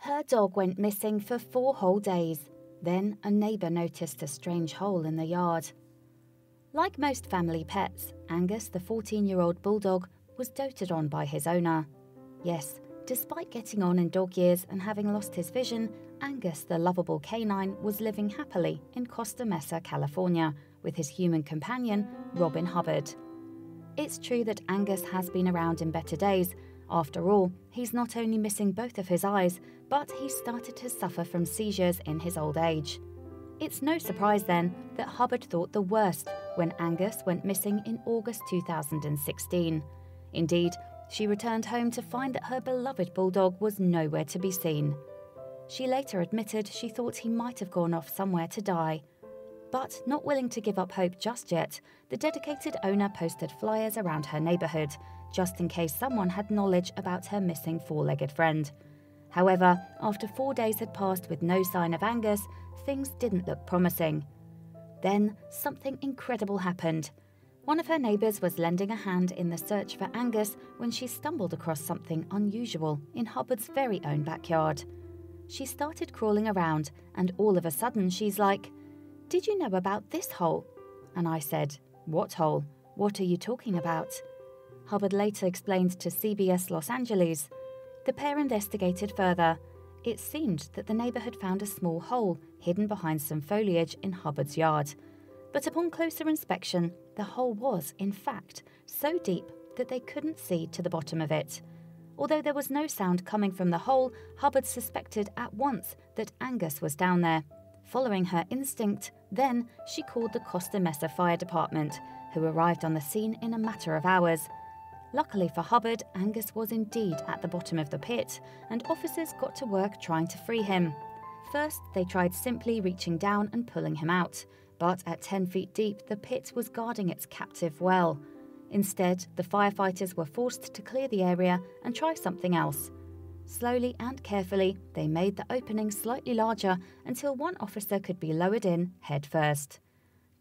Her dog went missing for 4 whole days. Then a neighbour noticed a strange hole in the yard. Like most family pets, Angus, the 14-year-old bulldog, was doted on by his owner. Yes, despite getting on in dog years and having lost his vision, Angus, the lovable canine, was living happily in Costa Mesa, California, with his human companion, Robyn Hubbard. It's true that Angus has been around in better days. After all, he's not only missing both of his eyes, but he started to suffer from seizures in his old age. It's no surprise then that Hubbard thought the worst when Angus went missing in August 2016. Indeed, she returned home to find that her beloved bulldog was nowhere to be seen. She later admitted she thought he might have gone off somewhere to die. But not willing to give up hope just yet, the dedicated owner posted flyers around her neighbourhood, just in case someone had knowledge about her missing 4-legged friend. However, after 4 days had passed with no sign of Angus, things didn't look promising. Then, something incredible happened. One of her neighbours was lending a hand in the search for Angus when she stumbled across something unusual in Hubbard's very own backyard. She started crawling around, and all of a sudden she's like, "Did you know about this hole?" And I said, "What hole? What are you talking about?" Hubbard later explained to CBS Los Angeles. The pair investigated further. It seemed that the neighbour had found a small hole hidden behind some foliage in Hubbard's yard. But upon closer inspection, the hole was, in fact, so deep that they couldn't see to the bottom of it. Although there was no sound coming from the hole, Hubbard suspected at once that Angus was down there. Following her instinct, then she called the Costa Mesa Fire Department, who arrived on the scene in a matter of hours. Luckily for Hubbard, Angus was indeed at the bottom of the pit, and officers got to work trying to free him. First, they tried simply reaching down and pulling him out, but at 10 feet deep, the pit was guarding its captive well. Instead, the firefighters were forced to clear the area and try something else. Slowly and carefully, they made the opening slightly larger until one officer could be lowered in head first.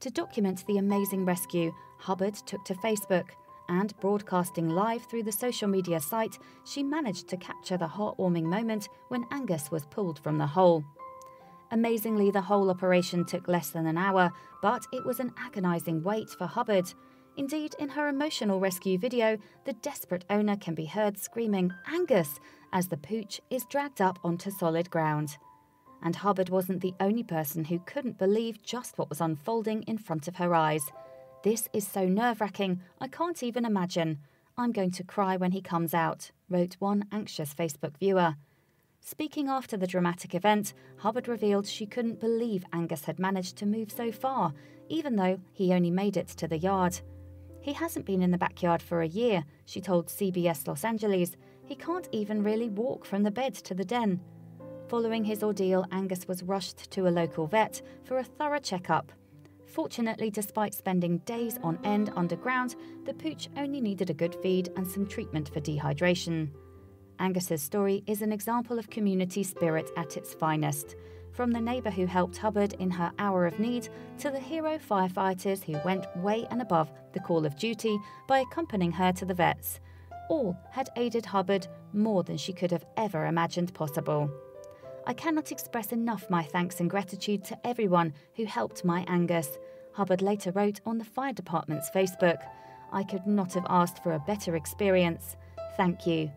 To document the amazing rescue, Hubbard took to Facebook, and broadcasting live through the social media site, she managed to capture the heartwarming moment when Angus was pulled from the hole. Amazingly, the whole operation took less than an hour, but it was an agonizing wait for Hubbard. Indeed, in her emotional rescue video, the desperate owner can be heard screaming, "Angus!" as the pooch is dragged up onto solid ground. And Hubbard wasn't the only person who couldn't believe just what was unfolding in front of her eyes. "This is so nerve-wracking, I can't even imagine. I'm going to cry when he comes out," wrote one anxious Facebook viewer. Speaking after the dramatic event, Hubbard revealed she couldn't believe Angus had managed to move so far, even though he only made it to the yard. "He hasn't been in the backyard for a year," she told CBS Los Angeles. "He can't even really walk from the bed to the den." Following his ordeal, Angus was rushed to a local vet for a thorough checkup. Fortunately, despite spending days on end underground, the pooch only needed a good feed and some treatment for dehydration. Angus's story is an example of community spirit at its finest. From the neighbour who helped Hubbard in her hour of need to the hero firefighters who went way and above the call of duty by accompanying her to the vets. All had aided Hubbard more than she could have ever imagined possible. "I cannot express enough my thanks and gratitude to everyone who helped my Angus," Hubbard later wrote on the fire department's Facebook. "I could not have asked for a better experience. Thank you."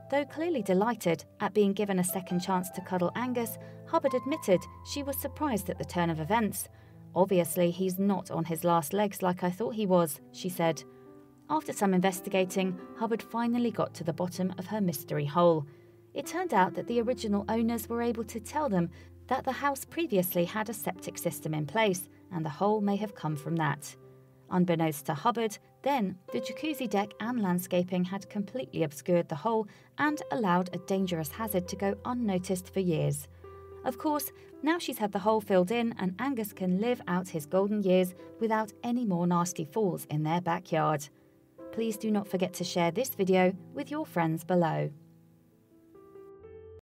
Though clearly delighted at being given a second chance to cuddle Angus, Hubbard admitted she was surprised at the turn of events. "Obviously, he's not on his last legs like I thought he was," she said. After some investigating, Hubbard finally got to the bottom of her mystery hole. It turned out that the original owners were able to tell them that the house previously had a septic system in place, and the hole may have come from that. Unbeknownst to Hubbard, then, the jacuzzi deck and landscaping had completely obscured the hole and allowed a dangerous hazard to go unnoticed for years. Of course, now she's had the hole filled in and Angus can live out his golden years without any more nasty falls in their backyard. Please do not forget to share this video with your friends below.